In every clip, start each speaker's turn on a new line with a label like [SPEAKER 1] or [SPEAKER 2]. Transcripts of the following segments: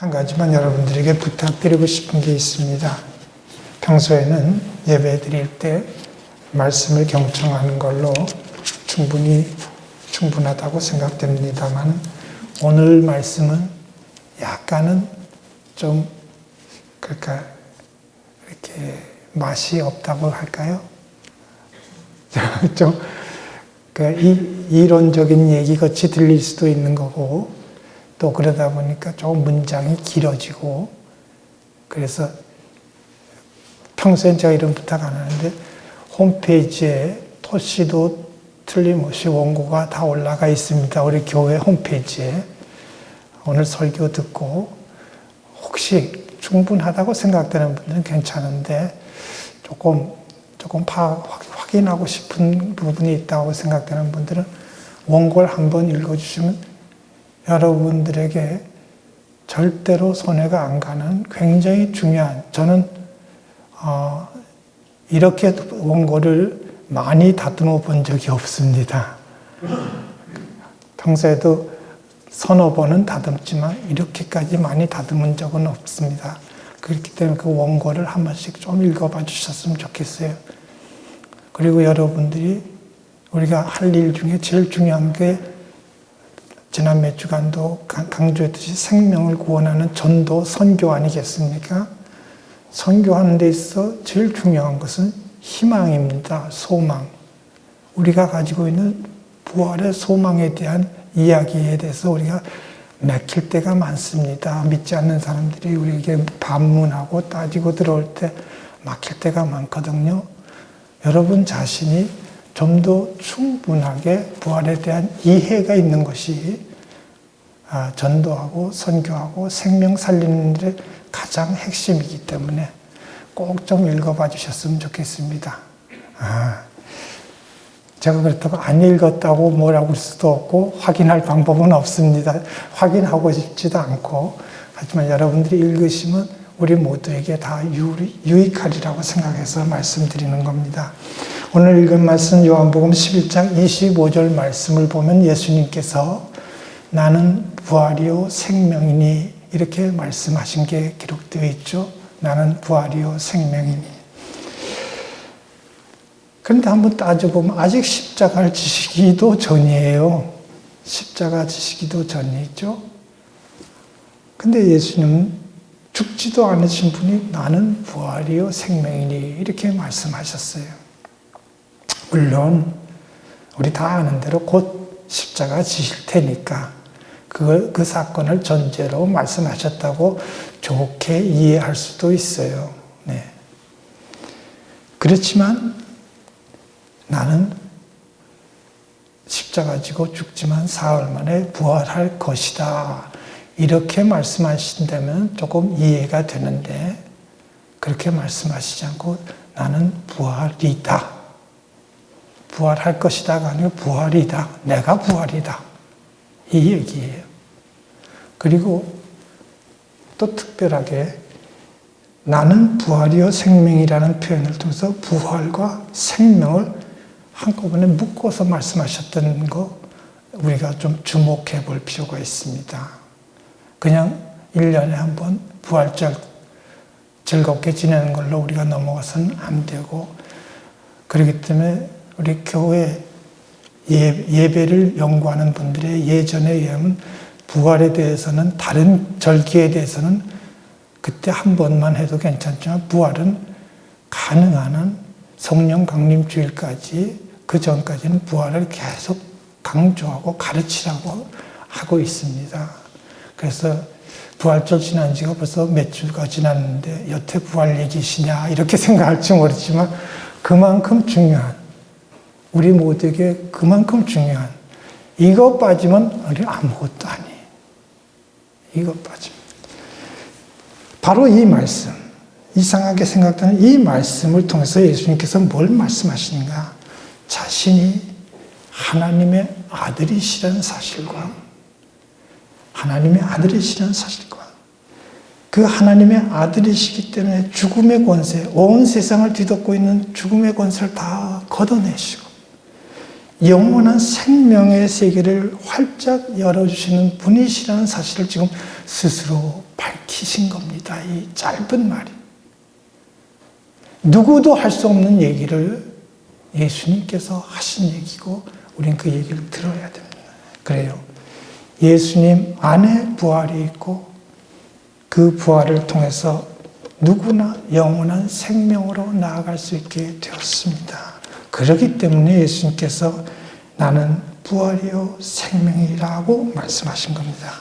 [SPEAKER 1] 한 가지만 여러분들에게 부탁드리고 싶은 게 있습니다. 평소에는 예배 드릴 때 말씀을 경청하는 걸로 충분하다고 생각됩니다만 오늘 말씀은 약간은 좀 이렇게 맛이 없다고 할까요? 좀 이론적인 얘기 같이 들릴 수도 있는 거고 또 그러다 보니까 좀 문장이 길어지고 그래서 평소엔 제가 이런 부탁 안 하는데 홈페이지에 토시도 틀림없이 원고가 다 올라가 있습니다. 우리 교회 홈페이지에. 오늘 설교 듣고 혹시 충분하다고 생각되는 분들은 괜찮은데 조금 확인하고 싶은 부분이 있다고 생각되는 분들은 원고를 한번 읽어주시면 여러분들에게 절대로 손해가 안 가는 굉장히 중요한, 저는 이렇게 원고를 많이 다듬어 본 적이 없습니다. 평소에도 서너 번은 다듬지만 이렇게까지 많이 다듬은 적은 없습니다. 그렇기 때문에 그 원고를 한 번씩 좀 읽어봐 주셨으면 좋겠어요. 그리고 여러분들이 우리가 할 일 중에 제일 중요한 게 지난 몇 주간도 강조했듯이 생명을 구원하는 전도, 선교 아니겠습니까? 선교하는 데 있어 제일 중요한 것은 희망입니다. 소망. 우리가 가지고 있는 부활의 소망에 대한 이야기에 대해서 우리가 막힐 때가 많습니다. 믿지 않는 사람들이 우리에게 반문하고 따지고 들어올 때 막힐 때가 많거든요. 여러분 자신이 좀 더 충분하게 부활에 대한 이해가 있는 것이 전도하고 선교하고 생명 살리는 일의 가장 핵심이기 때문에 꼭 좀 읽어봐 주셨으면 좋겠습니다. 제가 그렇다고 안 읽었다고 뭐라고 할 수도 없고 확인할 방법은 없습니다. 확인하고 싶지도 않고 하지만 여러분들이 읽으시면 우리 모두에게 다 유익하리라고 생각해서 말씀드리는 겁니다. 오늘 읽은 말씀 요한복음 11장 25절 말씀을 보면 예수님께서 나는 부활이요 생명이니 이렇게 말씀하신 게 기록되어 있죠. 나는 부활이요 생명이니. 그런데 한번 따져보면 아직 십자가를 지시기도 전이에요. 십자가 지시기도 전이죠. 근데 예수님은 죽지도 않으신 분이 나는 부활이요 생명이니 이렇게 말씀하셨어요. 물론 우리 다 아는 대로 곧 십자가 지실 테니까 그 사건을 전제로 말씀하셨다고 좋게 이해할 수도 있어요. 네. 그렇지만 나는 십자가 지고 죽지만 사흘 만에 부활할 것이다. 이렇게 말씀하신다면 조금 이해가 되는데 그렇게 말씀하시지 않고 나는 부활이다. 부활할 것이다가 아니고 부활이다. 내가 부활이다. 이 얘기예요. 그리고 또 특별하게 나는 부활이요 생명이라는 표현을 통해서 부활과 생명을 한꺼번에 묶어서 말씀하셨던 거 우리가 좀 주목해 볼 필요가 있습니다. 그냥 1년에 한 번 부활절 즐겁게 지내는 걸로 우리가 넘어가서는 안 되고 그렇기 때문에 우리 교회 예배를 연구하는 분들의 예전에 의하면 부활에 대해서는 다른 절기에 대해서는 그때 한 번만 해도 괜찮지만 부활은 가능한 한 성령 강림 주일까지 그 전까지는 부활을 계속 강조하고 가르치라고 하고 있습니다. 그래서 부활절 지난 지가 벌써 몇 주가 지났는데 여태 부활 얘기시냐 이렇게 생각할지 모르지만 그만큼 중요한 우리 모두에게 그만큼 중요한 이거 빠지면 우리 아무것도 아니에요. 이거 빠지면 바로 이 말씀 이상하게 생각되는 이 말씀을 통해서 예수님께서 뭘 말씀하시는가 자신이 하나님의 아들이시라는 사실과 하나님의 아들이시라는 사실과 그 하나님의 아들이시기 때문에 죽음의 권세 온 세상을 뒤덮고 있는 죽음의 권세를 다 걷어내시고 영원한 생명의 세계를 활짝 열어주시는 분이시라는 사실을 지금 스스로 밝히신 겁니다. 이 짧은 말이. 누구도 할 수 없는 얘기를 예수님께서 하신 얘기고 우리는 그 얘기를 들어야 됩니다. 그래요. 예수님 안에 부활이 있고 그 부활을 통해서 누구나 영원한 생명으로 나아갈 수 있게 되었습니다. 그렇기 때문에 예수님께서 나는 부활이요 생명이라고 말씀하신 겁니다.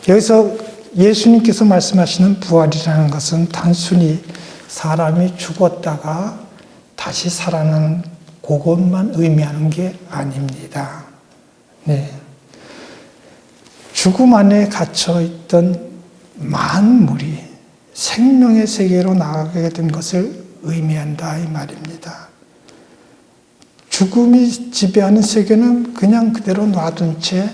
[SPEAKER 1] 여기서 예수님께서 말씀하시는 부활이라는 것은 단순히 사람이 죽었다가 다시 살아나는 그것만 의미하는 게 아닙니다. 네. 죽음 안에 갇혀있던 만물이 생명의 세계로 나아가게 된 것을 의미한다 이 말입니다. 죽음이 지배하는 세계는 그냥 그대로 놔둔 채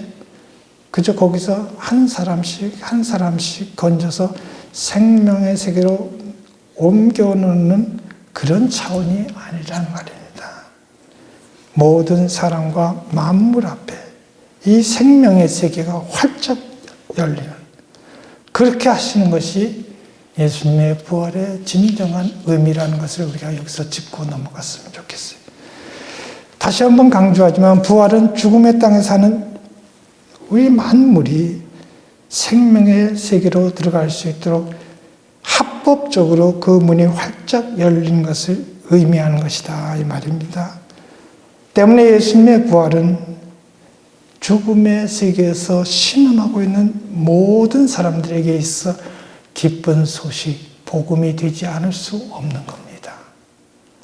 [SPEAKER 1] 그저 거기서 한 사람씩 건져서 생명의 세계로 옮겨놓는 그런 차원이 아니라는 말입니다. 모든 사람과 만물 앞에 이 생명의 세계가 활짝 열리는 그렇게 하시는 것이 예수님의 부활의 진정한 의미라는 것을 우리가 여기서 짚고 넘어갔으면 좋겠어요. 다시 한번 강조하지만 부활은 죽음의 땅에 사는 우리 만물이 생명의 세계로 들어갈 수 있도록 합법적으로 그 문이 활짝 열린 것을 의미하는 것이다 이 말입니다. 때문에 예수님의 부활은 죽음의 세계에서 신음하고 있는 모든 사람들에게 있어 기쁜 소식, 복음이 되지 않을 수 없는 겁니다.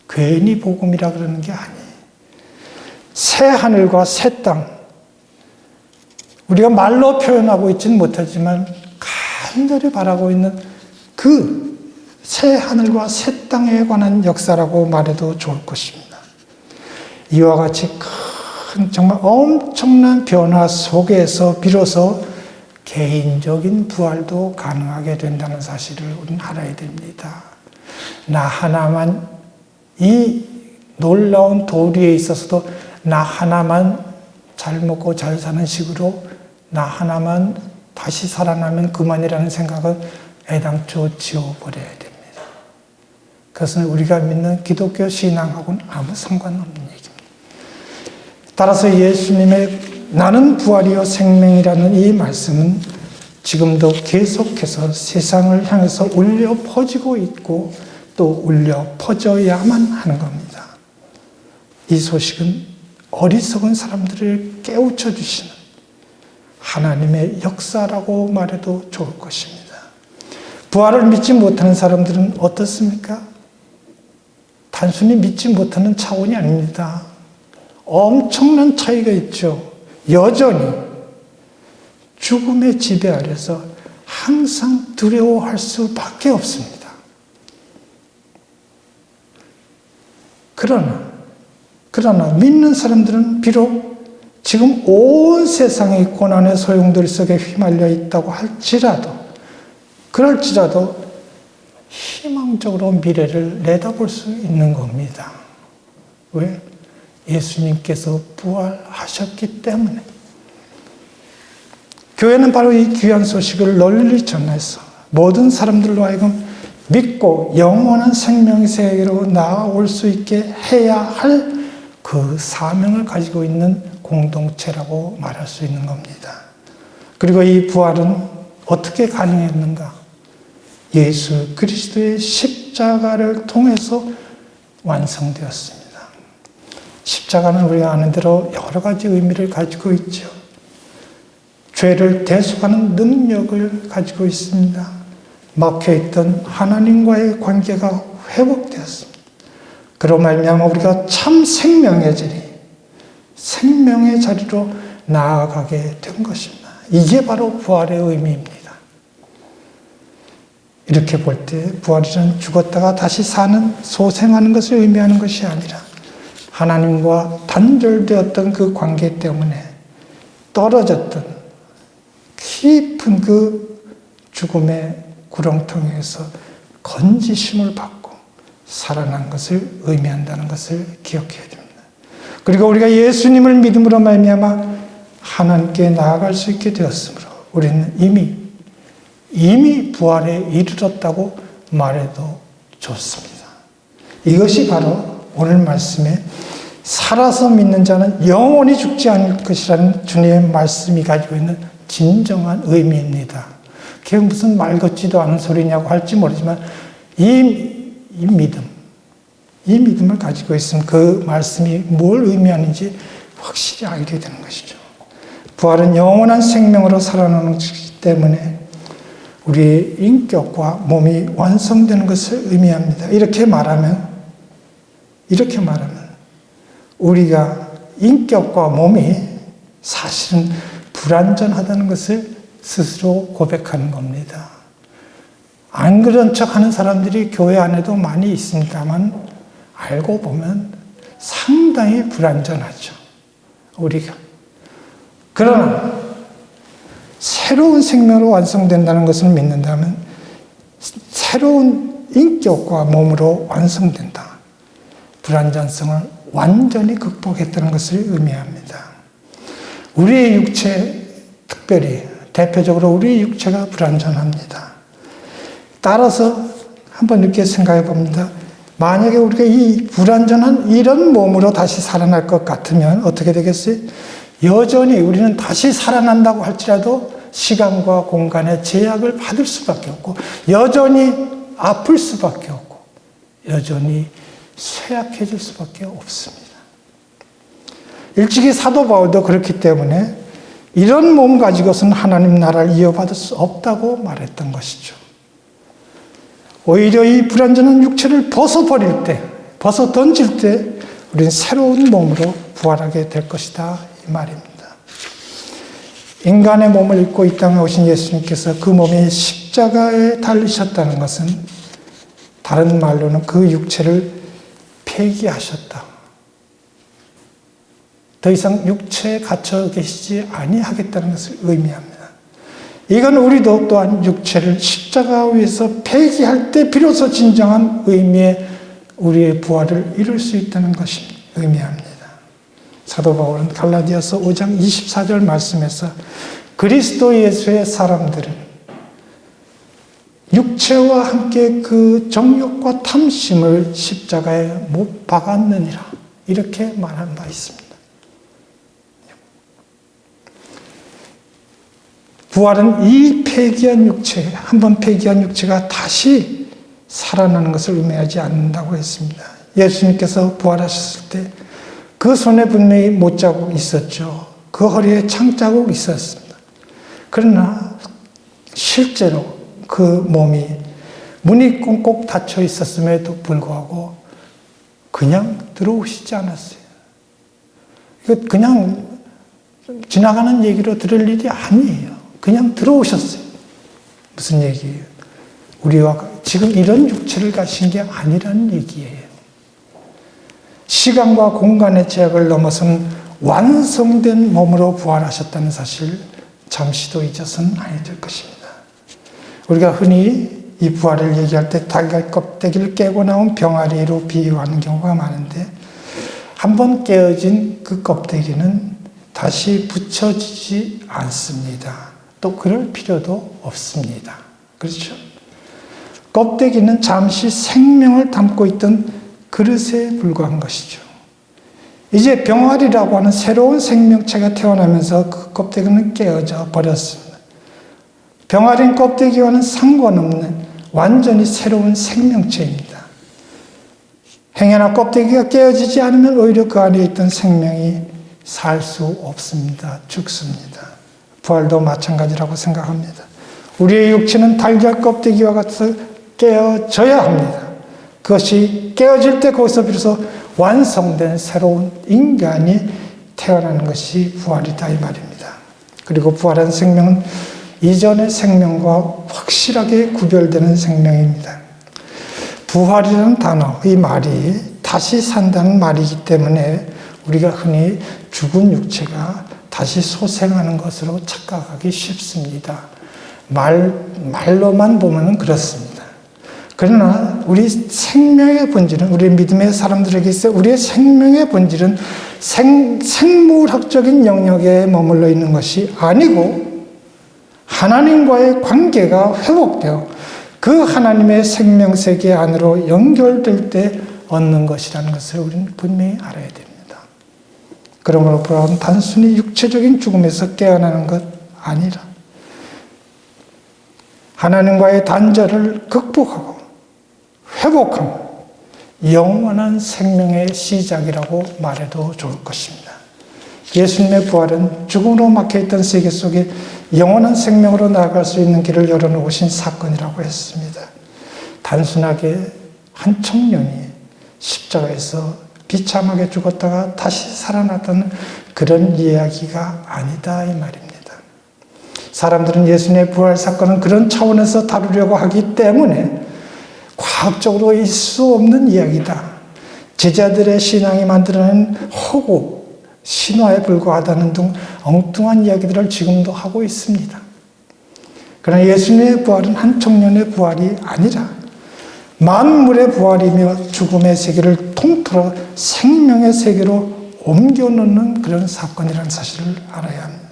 [SPEAKER 1] 괜히 복음이라 그러는 게 아니에요. 새 하늘과 새 땅, 우리가 말로 표현하고 있지는 못하지만 간절히 바라고 있는 그 새 하늘과 새 땅에 관한 역사라고 말해도 좋을 것입니다. 이와 같이 큰 정말 엄청난 변화 속에서 비로소 개인적인 부활도 가능하게 된다는 사실을 우리는 알아야 됩니다. 나 하나만 이 놀라운 도리에 있어서도 나 하나만 잘 먹고 잘 사는 식으로 나 하나만 다시 살아나면 그만이라는 생각은 애당초 지워버려야 됩니다. 그것은 우리가 믿는 기독교 신앙하고는 아무 상관없는 얘기입니다. 따라서 예수님의 나는 부활이요 생명이라는 이 말씀은 지금도 계속해서 세상을 향해서 울려 퍼지고 있고 또 울려 퍼져야만 하는 겁니다. 이 소식은 어리석은 사람들을 깨우쳐 주시는 하나님의 역사라고 말해도 좋을 것입니다. 부활을 믿지 못하는 사람들은 어떻습니까? 단순히 믿지 못하는 차원이 아닙니다. 엄청난 차이가 있죠. 여전히 죽음의 지배 아래서 항상 두려워할 수밖에 없습니다. 그러나 믿는 사람들은 비록 지금 온 세상의 고난의 소용돌이 속에 휘말려 있다고 그럴지라도 희망적으로 미래를 내다볼 수 있는 겁니다. 왜? 예수님께서 부활하셨기 때문에. 교회는 바로 이 귀한 소식을 널리 전해서 모든 사람들로 하여금 믿고 영원한 생명의 세계로 나아올 수 있게 해야 할 그 사명을 가지고 있는 공동체라고 말할 수 있는 겁니다. 그리고 이 부활은 어떻게 가능했는가? 예수 그리스도의 십자가를 통해서 완성되었습니다. 십자가는 우리가 아는 대로 여러 가지 의미를 가지고 있죠. 죄를 대속하는 능력을 가지고 있습니다. 막혀있던 하나님과의 관계가 회복되었습니다. 그로 말미암아 우리가 참 생명의 자리로 나아가게 된 것입니다. 이게 바로 부활의 의미입니다. 이렇게 볼 때 부활이란 죽었다가 다시 사는, 소생하는 것을 의미하는 것이 아니라 하나님과 단절되었던 그 관계 때문에 떨어졌던 깊은 그 죽음의 구렁텅이에서 건지심을 받고 살아난 것을 의미한다는 것을 기억해야 됩니다. 그리고 우리가 예수님을 믿음으로 말미암아 하나님께 나아갈 수 있게 되었으므로 우리는 이미 이미 부활에 이르렀다고 말해도 좋습니다. 이것이 바로 오늘 말씀에 살아서 믿는 자는 영원히 죽지 않을 것이라는 주님의 말씀이 가지고 있는 진정한 의미입니다. 그게 무슨 말 같지도 않은 소리냐고 할지 모르지만 이 믿음을 가지고 있으면 그 말씀이 뭘 의미하는지 확실히 알게 되는 것이죠. 부활은 영원한 생명으로 살아나는 것이기 때문에 우리의 인격과 몸이 완성되는 것을 의미합니다. 이렇게 말하면 우리가 인격과 몸이 사실은 불완전하다는 것을 스스로 고백하는 겁니다. 안 그런 척 하는 사람들이 교회 안에도 많이 있습니다만 알고 보면 상당히 불완전하죠. 우리가. 그러나 새로운 생명으로 완성된다는 것을 믿는다면 새로운 인격과 몸으로 완성된다. 불완전성을 완전히 극복했다는 것을 의미합니다. 우리의 육체, 특별히 대표적으로 우리의 육체가 불완전합니다. 따라서 한번 이렇게 생각해 봅니다. 만약에 우리가 이 불완전한 이런 몸으로 다시 살아날 것 같으면 어떻게 되겠어요? 여전히 우리는 다시 살아난다고 할지라도 시간과 공간의 제약을 받을 수밖에 없고 여전히 아플 수밖에 없고 여전히 쇠약해질 수밖에 없습니다. 일찍이 사도 바울도 그렇기 때문에 이런 몸 가지고서는 하나님 나라를 이어받을 수 없다고 말했던 것이죠. 오히려 이 불완전한 육체를 벗어버릴 때, 벗어 던질 때 우리는 새로운 몸으로 부활하게 될 것이다 이 말입니다. 인간의 몸을 입고 이 땅에 오신 예수님께서 그 몸이 십자가에 달리셨다는 것은 다른 말로는 그 육체를 폐기하셨다. 더 이상 육체에 갇혀 계시지 아니하겠다는 것을 의미합니다. 이건 우리도 또한 육체를 십자가 위에서 폐기할 때 비로소 진정한 의미의 우리의 부활을 이룰 수 있다는 것을 의미합니다. 사도 바울은 갈라디아서 5장 24절 말씀에서 그리스도 예수의 사람들은 육체와 함께 그 정욕과 탐심을 십자가에 못 박았느니라 이렇게 말한 바 있습니다. 부활은 이 폐기한 육체, 한번 폐기한 육체가 다시 살아나는 것을 의미하지 않는다고 했습니다. 예수님께서 부활하셨을 때 그 손에 분명히 못자국 있었죠. 그 허리에 창자국 있었습니다. 그러나 실제로 그 몸이 문이 꽁꽁 닫혀 있었음에도 불구하고 그냥 들어오시지 않았어요. 이거 그냥 지나가는 얘기로 들을 일이 아니에요. 그냥 들어오셨어요. 무슨 얘기예요? 우리와 지금 이런 육체를 가신 게 아니라는 얘기예요. 시간과 공간의 제약을 넘어선 완성된 몸으로 부활하셨다는 사실 잠시도 잊어서는 아니 될 것입니다. 우리가 흔히 이 부활을 얘기할 때 달걀 껍데기를 깨고 나온 병아리로 비유하는 경우가 많은데 한번 깨어진 그 껍데기는 다시 붙여지지 않습니다. 또 그럴 필요도 없습니다. 그렇죠? 껍데기는 잠시 생명을 담고 있던 그릇에 불과한 것이죠. 이제 병아리라고 하는 새로운 생명체가 태어나면서 그 껍데기는 깨어져 버렸습니다. 병아리는 껍데기와는 상관없는 완전히 새로운 생명체입니다. 행여나 껍데기가 깨어지지 않으면 오히려 그 안에 있던 생명이 살 수 없습니다. 죽습니다. 부활도 마찬가지라고 생각합니다. 우리의 육체는 달걀 껍데기와 같아서 깨어져야 합니다. 그것이 깨어질 때 거기서 비로소 완성된 새로운 인간이 태어나는 것이 부활이다 이 말입니다. 그리고 부활한 생명은 이전의 생명과 확실하게 구별되는 생명입니다. 부활이라는 단어, 이 말이 다시 산다는 말이기 때문에 우리가 흔히 죽은 육체가 다시 소생하는 것으로 착각하기 쉽습니다. 말로만 보면 그렇습니다. 그러나 우리 생명의 본질은, 우리 믿음의 사람들에게 있어 우리의 생명의 본질은 생물학적인 영역에 머물러 있는 것이 아니고 하나님과의 관계가 회복되어 그 하나님의 생명세계 안으로 연결될 때 얻는 것이라는 것을 우리는 분명히 알아야 됩니다. 그러므로 불안은 단순히 육체적인 죽음에서 깨어나는 것 아니라 하나님과의 단절을 극복하고 회복하고 영원한 생명의 시작이라고 말해도 좋을 것입니다. 예수님의 부활은 죽음으로 막혀있던 세계 속에 영원한 생명으로 나아갈 수 있는 길을 열어놓으신 사건이라고 했습니다. 단순하게 한 청년이 십자가에서 비참하게 죽었다가 다시 살아났다는 그런 이야기가 아니다 이 말입니다. 사람들은 예수님의 부활 사건은 그런 차원에서 다루려고 하기 때문에 과학적으로 있을 수 없는 이야기다. 제자들의 신앙이 만들어낸 허구, 신화에 불과하다는 등 엉뚱한 이야기들을 지금도 하고 있습니다. 그러나 예수님의 부활은 한 청년의 부활이 아니라 만물의 부활이며 죽음의 세계를 통틀어 생명의 세계로 옮겨놓는 그런 사건이라는 사실을 알아야 합니다.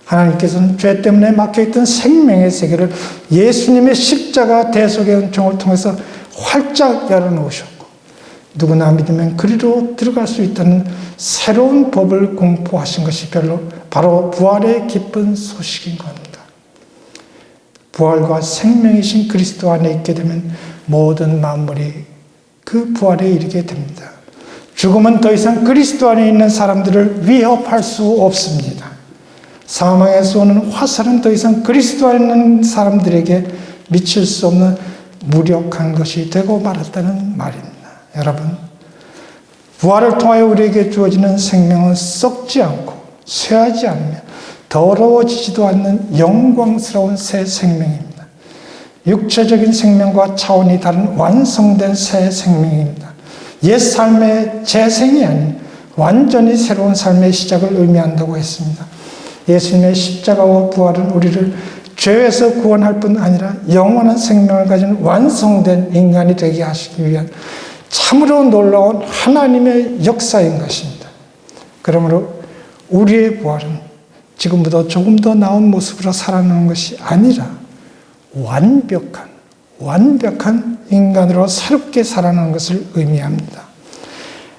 [SPEAKER 1] 하나님께서는 죄 때문에 막혀있던 생명의 세계를 예수님의 십자가 대속의 은총을 통해서 활짝 열어놓으셨고 누구나 믿으면 그리로 들어갈 수 있다는 새로운 법을 공포하신 것이 바로 부활의 기쁜 소식인 겁니다. 부활과 생명이신 그리스도 안에 있게 되면 모든 만물이 그 부활에 이르게 됩니다. 죽음은 더 이상 그리스도 안에 있는 사람들을 위협할 수 없습니다. 사망에서 오는 화살은 더 이상 그리스도 안에 있는 사람들에게 미칠 수 없는 무력한 것이 되고 말았다는 말입니다. 여러분, 부활을 통하여 우리에게 주어지는 생명은 썩지 않고 쇠하지 않으며 더러워지지도 않는 영광스러운 새 생명입니다. 육체적인 생명과 차원이 다른 완성된 새 생명입니다. 옛 삶의 재생이 아닌 완전히 새로운 삶의 시작을 의미한다고 했습니다. 예수님의 십자가와 부활은 우리를 죄에서 구원할 뿐 아니라 영원한 생명을 가진 완성된 인간이 되게 하시기 위한 참으로 놀라운 하나님의 역사인 것입니다. 그러므로 우리의 부활은 지금보다 조금 더 나은 모습으로 살아나는 것이 아니라 완벽한 인간으로 새롭게 살아나는 것을 의미합니다.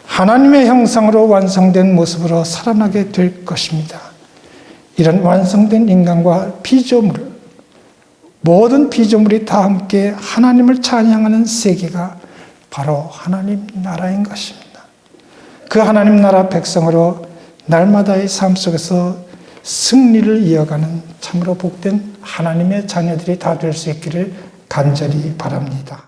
[SPEAKER 1] 하나님의 형상으로 완성된 모습으로 살아나게 될 것입니다. 이런 완성된 인간과 피조물, 모든 피조물이 다 함께 하나님을 찬양하는 세계가 바로 하나님 나라인 것입니다. 그 하나님 나라 백성으로 날마다의 삶 속에서 승리를 이어가는 참으로 복된 하나님의 자녀들이 다 될 수 있기를 간절히 바랍니다.